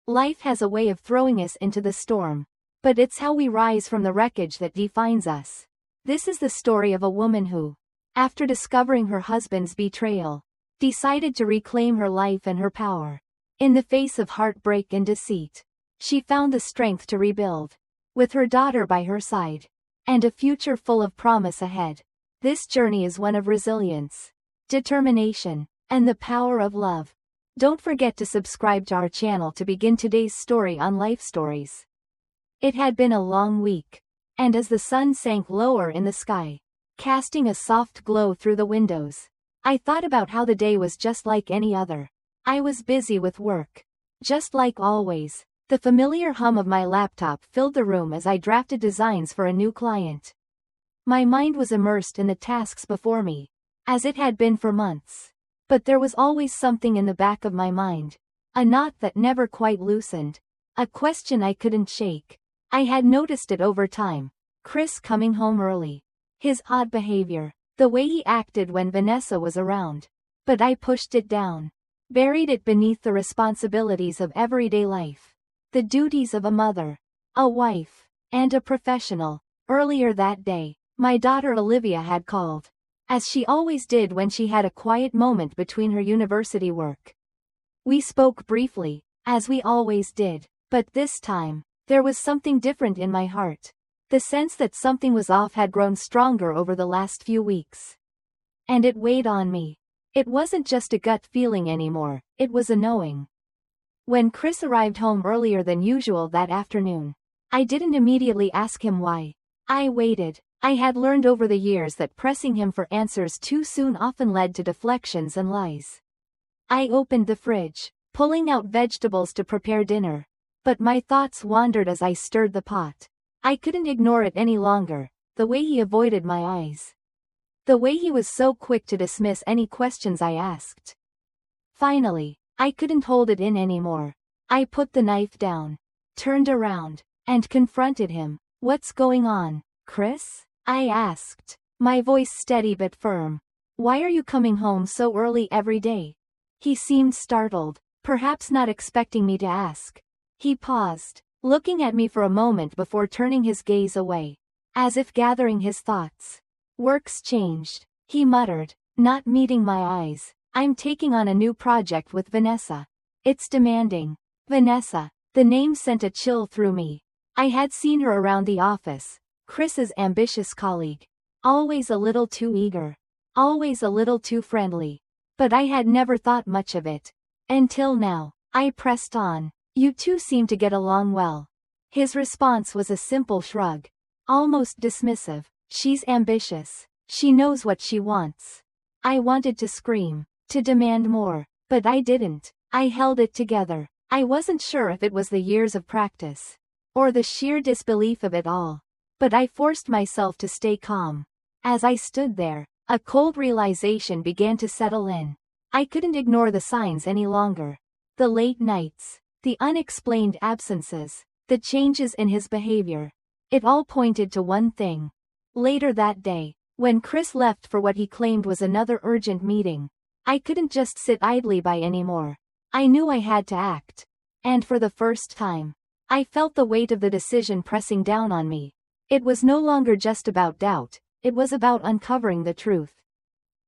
Life has a way of throwing us into the storm. But it's how we rise from the wreckage that defines us. This is the story of a woman who, after discovering her husband's betrayal, decided to reclaim her life and her power. In the face of heartbreak and deceit, she found the strength to rebuild. With her daughter by her side, and a future full of promise ahead, this journey is one of resilience, determination, and the power of love. Don't forget to subscribe to our channel to begin today's story on Life Stories. It had been a long week, and as the sun sank lower in the sky, casting a soft glow through the windows, I thought about how the day was just like any other. I was busy with work. Just like always, the familiar hum of my laptop filled the room as I drafted designs for a new client. My mind was immersed in the tasks before me, as it had been for months. But there was always something in the back of my mind, a knot that never quite loosened, a question I couldn't shake. I had noticed it over time. Chris coming home early. His odd behavior. The way he acted when Vanessa was around. But I pushed it down. Buried it beneath the responsibilities of everyday life. The duties of a mother, a wife, and a professional. Earlier that day, my daughter Olivia had called. As she always did when she had a quiet moment between her university work. We spoke briefly, as we always did. But this time, there was something different in my heart. The sense that something was off had grown stronger over the last few weeks. And it weighed on me. It wasn't just a gut feeling anymore, it was a knowing. When Chris arrived home earlier than usual that afternoon, I didn't immediately ask him why. I waited. I had learned over the years that pressing him for answers too soon often led to deflections and lies. I opened the fridge, pulling out vegetables to prepare dinner. But my thoughts wandered as I stirred the pot. I couldn't ignore it any longer, the way he avoided my eyes. The way he was so quick to dismiss any questions I asked. Finally, I couldn't hold it in anymore. I put the knife down, turned around, and confronted him. "What's going on, Chris?" I asked, my voice steady but firm. "Why are you coming home so early every day?" He seemed startled, perhaps not expecting me to ask. He paused, looking at me for a moment before turning his gaze away, as if gathering his thoughts. "Work's changed," he muttered, not meeting my eyes. "I'm taking on a new project with Vanessa. It's demanding." Vanessa. The name sent a chill through me. I had seen her around the office, Chris's ambitious colleague. Always a little too eager. Always a little too friendly. But I had never thought much of it. Until now. I pressed on. "You two seem to get along well." His response was a simple shrug. Almost dismissive. "She's ambitious. She knows what she wants." I wanted to scream, to demand more, but I didn't. I held it together. I wasn't sure if it was the years of practice, or the sheer disbelief of it all. But I forced myself to stay calm. As I stood there, a cold realization began to settle in. I couldn't ignore the signs any longer. The late nights. The unexplained absences, the changes in his behavior. It all pointed to one thing. Later that day, when Chris left for what he claimed was another urgent meeting, I couldn't just sit idly by anymore. I knew I had to act. And for the first time, I felt the weight of the decision pressing down on me. It was no longer just about doubt, it was about uncovering the truth.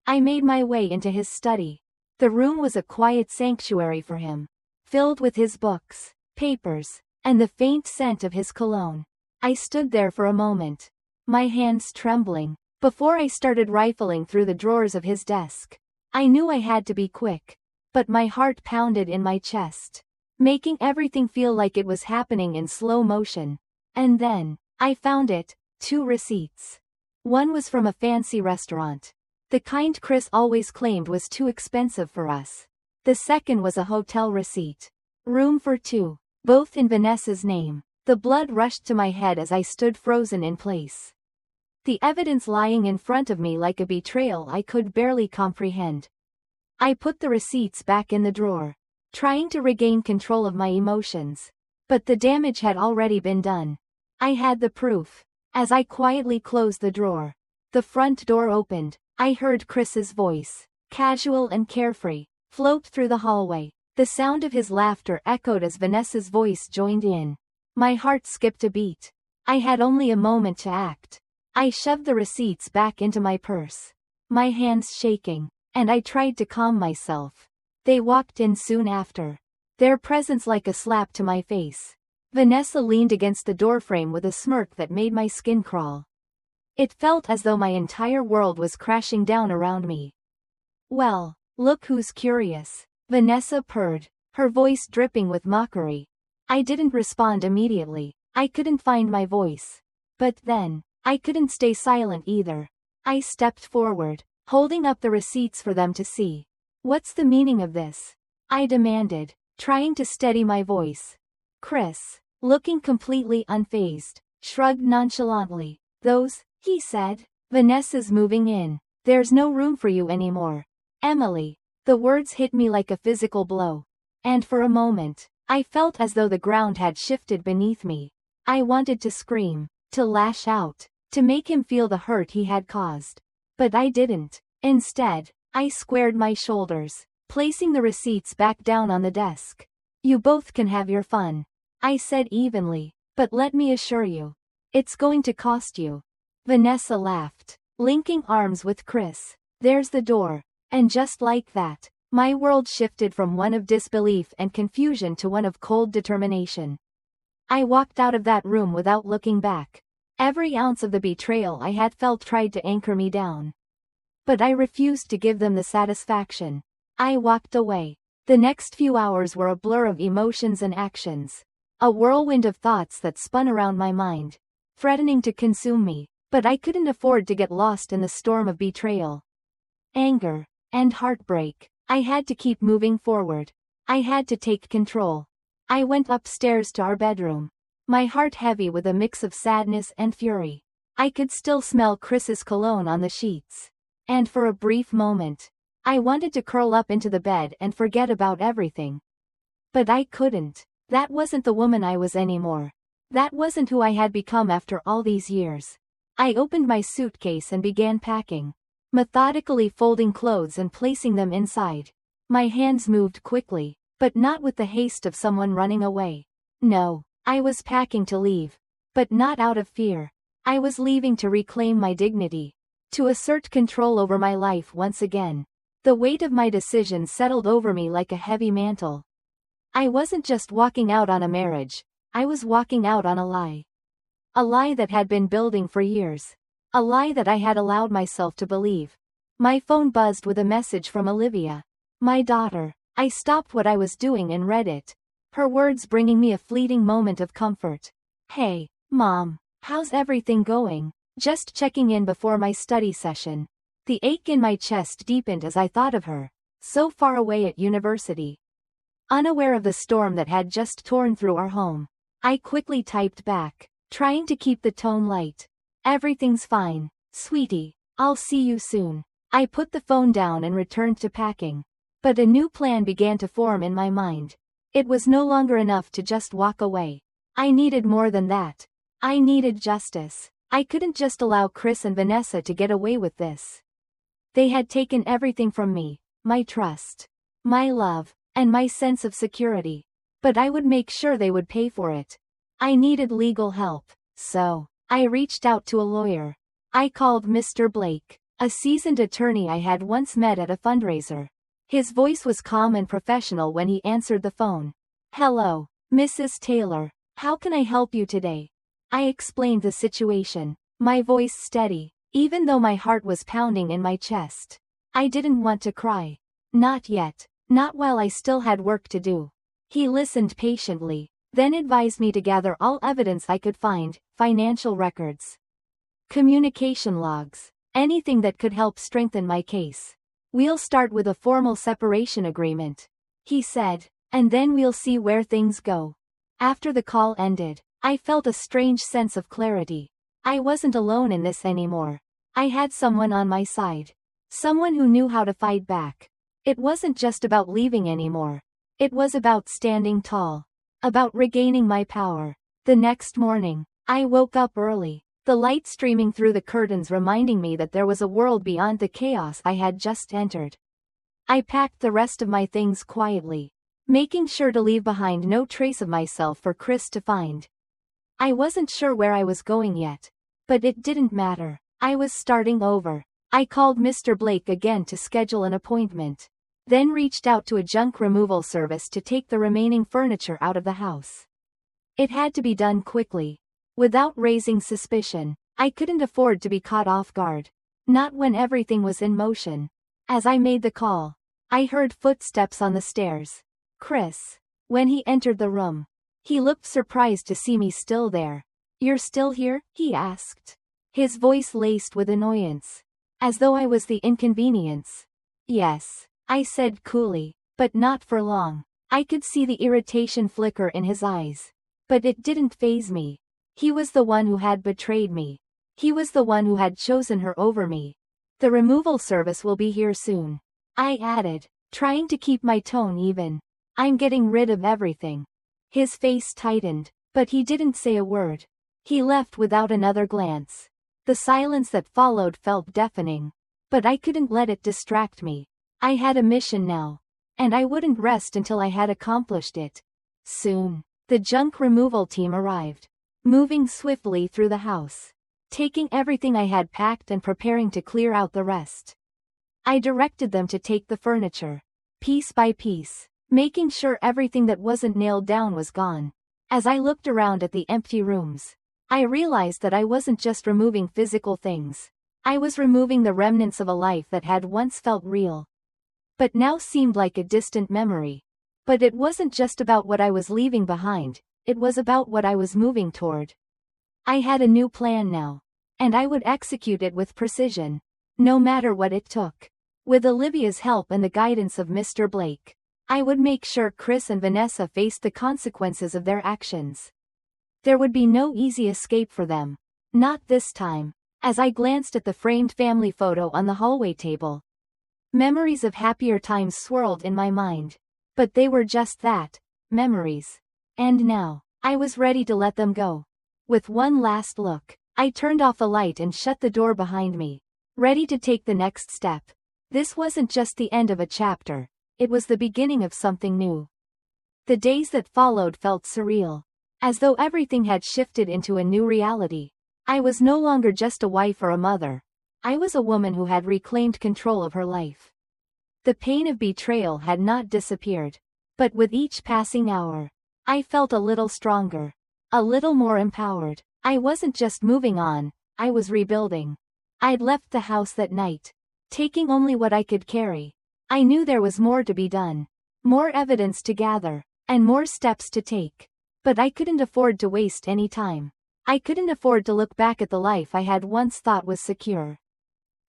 I made my way into his study. The room was a quiet sanctuary for him, filled with his books, papers, and the faint scent of his cologne. I stood there for a moment, my hands trembling, before I started rifling through the drawers of his desk. I knew I had to be quick, but my heart pounded in my chest, making everything feel like it was happening in slow motion. And then, I found it, 2 receipts. One was from a fancy restaurant, the kind Chris always claimed was too expensive for us. The second was a hotel receipt. Room for 2, both in Vanessa's name. The blood rushed to my head as I stood frozen in place. The evidence lying in front of me like a betrayal I could barely comprehend. I put the receipts back in the drawer, trying to regain control of my emotions. But the damage had already been done. I had the proof. As I quietly closed the drawer, the front door opened. I heard Chris's voice, casual and carefree, float through the hallway. The sound of his laughter echoed as Vanessa's voice joined in. My heart skipped a beat. I had only a moment to act. I shoved the receipts back into my purse, my hands shaking, and I tried to calm myself. They walked in soon after, their presence like a slap to my face. Vanessa leaned against the doorframe with a smirk that made my skin crawl. It felt as though my entire world was crashing down around me. Well, look who's curious, Vanessa purred, her voice dripping with mockery. I didn't respond immediately. I couldn't find my voice. But then, I couldn't stay silent either. I stepped forward, holding up the receipts for them to see. What's the meaning of this? I demanded, trying to steady my voice. Chris, looking completely unfazed, shrugged nonchalantly. Those, he said. Vanessa's moving in. There's no room for you anymore. Emily. The words hit me like a physical blow. And for a moment, I felt as though the ground had shifted beneath me. I wanted to scream, to lash out, to make him feel the hurt he had caused. But I didn't. Instead, I squared my shoulders, placing the receipts back down on the desk. You both can have your fun, I said evenly, but let me assure you, it's going to cost you. Vanessa laughed, linking arms with Chris. There's the door. And just like that, my world shifted from one of disbelief and confusion to one of cold determination. I walked out of that room without looking back. Every ounce of the betrayal I had felt tried to anchor me down. But I refused to give them the satisfaction. I walked away. The next few hours were a blur of emotions and actions. A whirlwind of thoughts that spun around my mind, threatening to consume me, but I couldn't afford to get lost in the storm of betrayal, anger, and heartbreak. I had to keep moving forward. I had to take control. I went upstairs to our bedroom, my heart heavy with a mix of sadness and fury. I could still smell Chris's cologne on the sheets. And for a brief moment, I wanted to curl up into the bed and forget about everything. But I couldn't. That wasn't the woman I was anymore. That wasn't who I had become after all these years. I opened my suitcase and began packing, methodically folding clothes and placing them inside. My hands moved quickly, but not with the haste of someone running away. No, I was packing to leave. But not out of fear. I was leaving to reclaim my dignity, to assert control over my life once again. The weight of my decision settled over me like a heavy mantle. I wasn't just walking out on a marriage, I was walking out on a lie. A lie that had been building for years. A lie that I had allowed myself to believe. My phone buzzed with a message from Olivia, my daughter. I stopped what I was doing and read it, her words bringing me a fleeting moment of comfort. Hey, Mom, how's everything going? Just checking in before my study session. The ache in my chest deepened as I thought of her, so far away at university. Unaware of the storm that had just torn through our home, I quickly typed back, trying to keep the tone light. Everything's fine, sweetie, I'll see you soon. I put the phone down and returned to packing. But a new plan began to form in my mind. It was no longer enough to just walk away. I needed more than that. I needed justice. I couldn't just allow Chris and Vanessa to get away with this. They had taken everything from me, my trust, my love, and my sense of security. But I would make sure they would pay for it. I needed legal help, so I reached out to a lawyer. I called Mr. Blake, a seasoned attorney I had once met at a fundraiser. His voice was calm and professional when he answered the phone. Hello, Mrs. Taylor. How can I help you today? I explained the situation, my voice steady, even though my heart was pounding in my chest. I didn't want to cry. Not yet, not while I still had work to do. He listened patiently, then advised me to gather all evidence I could find, financial records, communication logs, anything that could help strengthen my case. We'll start with a formal separation agreement, he said, and then we'll see where things go. After the call ended, I felt a strange sense of clarity. I wasn't alone in this anymore. I had someone on my side. Someone who knew how to fight back. It wasn't just about leaving anymore. It was about standing tall. About regaining my power. The next morning, I woke up early, the light streaming through the curtains reminding me that there was a world beyond the chaos I had just entered. I packed the rest of my things quietly, making sure to leave behind no trace of myself for Chris to find. I wasn't sure where I was going yet, but it didn't matter. I was starting over. I called Mr. Blake again to schedule an appointment, then reached out to a junk removal service to take the remaining furniture out of the house. It had to be done quickly, without raising suspicion. I couldn't afford to be caught off guard. Not when everything was in motion. As I made the call, I heard footsteps on the stairs. Chris. When he entered the room, he looked surprised to see me still there. "You're still here?" he asked. His voice laced with annoyance, as though I was the inconvenience. "Yes," I said coolly, but not for long. I could see the irritation flicker in his eyes. But it didn't faze me. He was the one who had betrayed me. He was the one who had chosen her over me. "The removal service will be here soon," I added, trying to keep my tone even. "I'm getting rid of everything." His face tightened, but he didn't say a word. He left without another glance. The silence that followed felt deafening. But I couldn't let it distract me. I had a mission now, and I wouldn't rest until I had accomplished it. Soon, the junk removal team arrived, moving swiftly through the house, taking everything I had packed and preparing to clear out the rest. I directed them to take the furniture, piece by piece, making sure everything that wasn't nailed down was gone. As I looked around at the empty rooms, I realized that I wasn't just removing physical things. I was removing the remnants of a life that had once felt real, but now seemed like a distant memory. But it wasn't just about what I was leaving behind, it was about what I was moving toward. I had a new plan now, and I would execute it with precision, no matter what it took. With Olivia's help and the guidance of Mr. Blake, I would make sure Chris and Vanessa faced the consequences of their actions. There would be no easy escape for them. Not this time. As I glanced at the framed family photo on the hallway table, memories of happier times swirled in my mind. But they were just that, memories. And now, I was ready to let them go. With one last look, I turned off the light and shut the door behind me, ready to take the next step. This wasn't just the end of a chapter, it was the beginning of something new. The days that followed felt surreal, as though everything had shifted into a new reality. I was no longer just a wife or a mother. I was a woman who had reclaimed control of her life. The pain of betrayal had not disappeared, but with each passing hour, I felt a little stronger, a little more empowered. I wasn't just moving on, I was rebuilding. I'd left the house that night, taking only what I could carry. I knew there was more to be done, more evidence to gather, and more steps to take. But I couldn't afford to waste any time. I couldn't afford to look back at the life I had once thought was secure.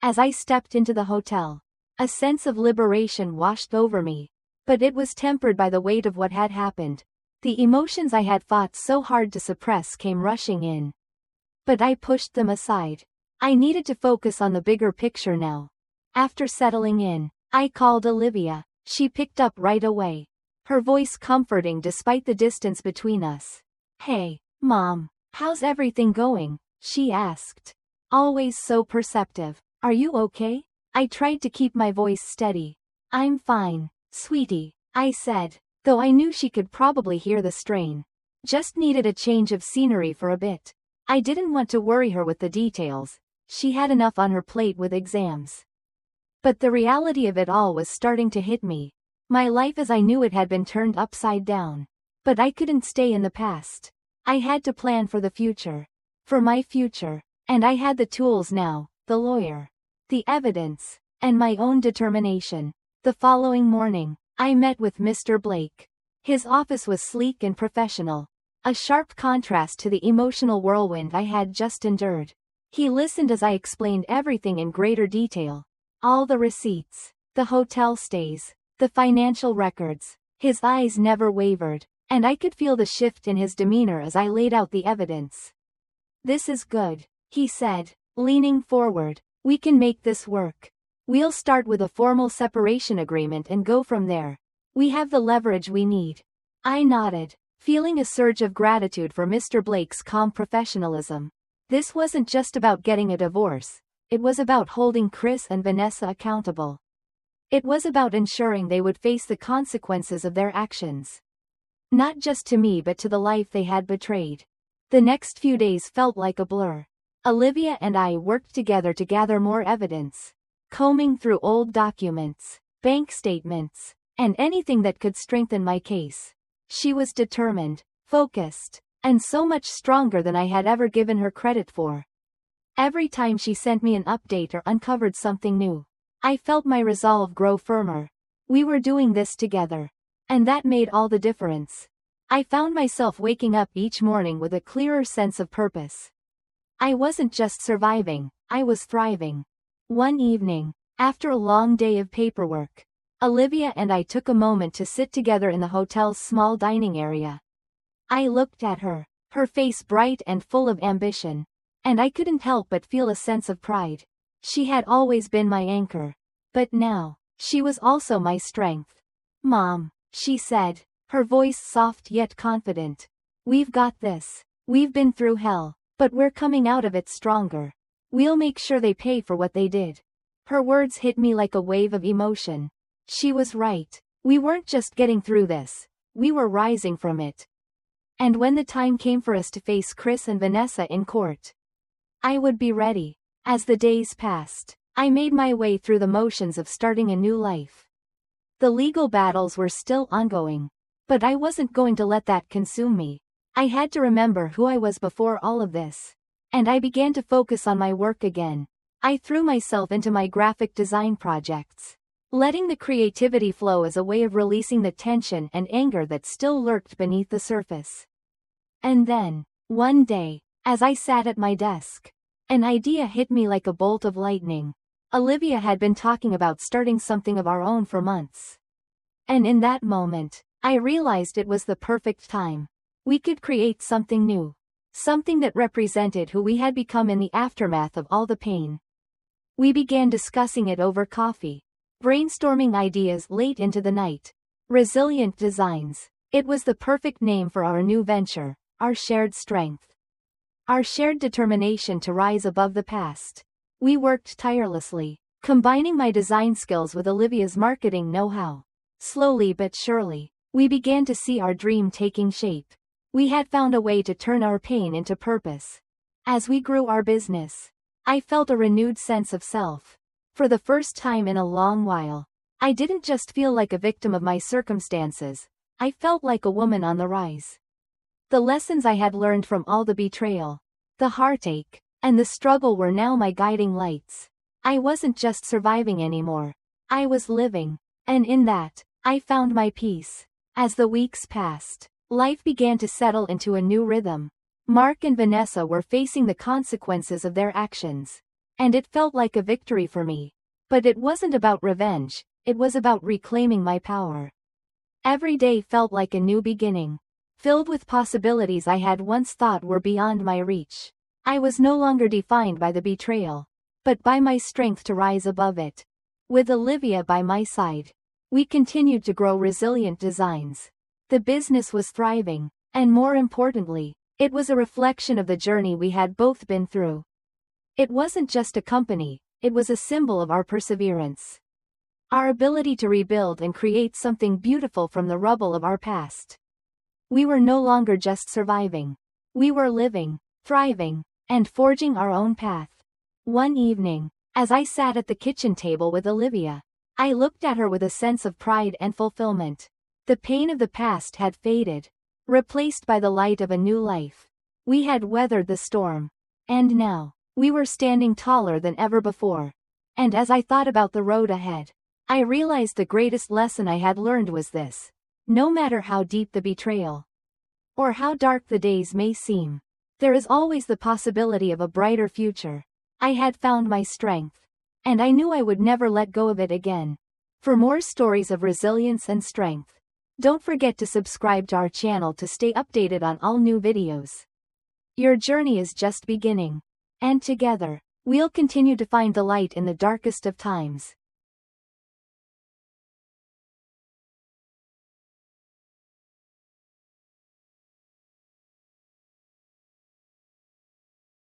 As I stepped into the hotel, a sense of liberation washed over me, but it was tempered by the weight of what had happened. The emotions I had fought so hard to suppress came rushing in. But I pushed them aside. I needed to focus on the bigger picture now. After settling in, I called Olivia. She picked up right away, her voice comforting despite the distance between us. "Hey, Mom, how's everything going?" she asked. Always so perceptive. "Are you okay?" I tried to keep my voice steady. "I'm fine, sweetie," I said, though I knew she could probably hear the strain. Just needed a change of scenery for a bit. I didn't want to worry her with the details. She had enough on her plate with exams. But the reality of it all was starting to hit me. My life as I knew it had been turned upside down. But I couldn't stay in the past. I had to plan for the future. For my future. And I had the tools now, the lawyer, the evidence, and my own determination. The following morning, I met with Mr. Blake. His office was sleek and professional, a sharp contrast to the emotional whirlwind I had just endured. He listened as I explained everything in greater detail. All the receipts, the hotel stays, the financial records. His eyes never wavered, and I could feel the shift in his demeanor as I laid out the evidence. "This is good," he said, leaning forward. "We can make this work. We'll start with a formal separation agreement and go from there. We have the leverage we need." I nodded, feeling a surge of gratitude for Mr. Blake's calm professionalism. This wasn't just about getting a divorce, it was about holding Chris and Vanessa accountable. It was about ensuring they would face the consequences of their actions. Not just to me but to the life they had betrayed. The next few days felt like a blur. Olivia and I worked together to gather more evidence, combing through old documents, bank statements, and anything that could strengthen my case. She was determined, focused, and so much stronger than I had ever given her credit for. Every time she sent me an update or uncovered something new, I felt my resolve grow firmer. We were doing this together. And that made all the difference. I found myself waking up each morning with a clearer sense of purpose. I wasn't just surviving, I was thriving. One evening, after a long day of paperwork, Olivia and I took a moment to sit together in the hotel's small dining area. I looked at her, her face bright and full of ambition, and I couldn't help but feel a sense of pride. She had always been my anchor, but now, she was also my strength. "Mom," she said, her voice soft yet confident. "We've got this. We've been through hell, but we're coming out of it stronger. We'll make sure they pay for what they did." Her words hit me like a wave of emotion. She was right. We weren't just getting through this, we were rising from it. And when the time came for us to face Chris and Vanessa in court, I would be ready. As the days passed, I made my way through the motions of starting a new life. The legal battles were still ongoing, but I wasn't going to let that consume me. I had to remember who I was before all of this. And I began to focus on my work again. I threw myself into my graphic design projects, letting the creativity flow as a way of releasing the tension and anger that still lurked beneath the surface. And then, one day, as I sat at my desk, an idea hit me like a bolt of lightning. Olivia had been talking about starting something of our own for months. And in that moment, I realized it was the perfect time. We could create something new. Something that represented who we had become in the aftermath of all the pain. We began discussing it over coffee, brainstorming ideas late into the night. Resilient Designs. It was the perfect name for our new venture, our shared strength. Our shared determination to rise above the past. We worked tirelessly, combining my design skills with Olivia's marketing know-how. Slowly but surely, we began to see our dream taking shape. We had found a way to turn our pain into purpose. As we grew our business, I felt a renewed sense of self. For the first time in a long while, I didn't just feel like a victim of my circumstances, I felt like a woman on the rise. The lessons I had learned from all the betrayal, the heartache, and the struggle were now my guiding lights. I wasn't just surviving anymore, I was living, and in that, I found my peace. As the weeks passed, life began to settle into a new rhythm. Mark and Vanessa were facing the consequences of their actions, and it felt like a victory for me. But it wasn't about revenge, it was about reclaiming my power. Every day felt like a new beginning, filled with possibilities I had once thought were beyond my reach. I was no longer defined by the betrayal, but by my strength to rise above it. With Olivia by my side, we continued to grow Resilient Designs. The business was thriving, and more importantly, it was a reflection of the journey we had both been through. It wasn't just a company, it was a symbol of our perseverance. Our ability to rebuild and create something beautiful from the rubble of our past. We were no longer just surviving. We were living, thriving, and forging our own path. One evening, as I sat at the kitchen table with Olivia, I looked at her with a sense of pride and fulfillment. The pain of the past had faded, replaced by the light of a new life. We had weathered the storm, and now, we were standing taller than ever before. And as I thought about the road ahead, I realized the greatest lesson I had learned was this: no matter how deep the betrayal, or how dark the days may seem, there is always the possibility of a brighter future. I had found my strength, and I knew I would never let go of it again. For more stories of resilience and strength, don't forget to subscribe to our channel to stay updated on all new videos. Your journey is just beginning, and together, we'll continue to find the light in the darkest of times.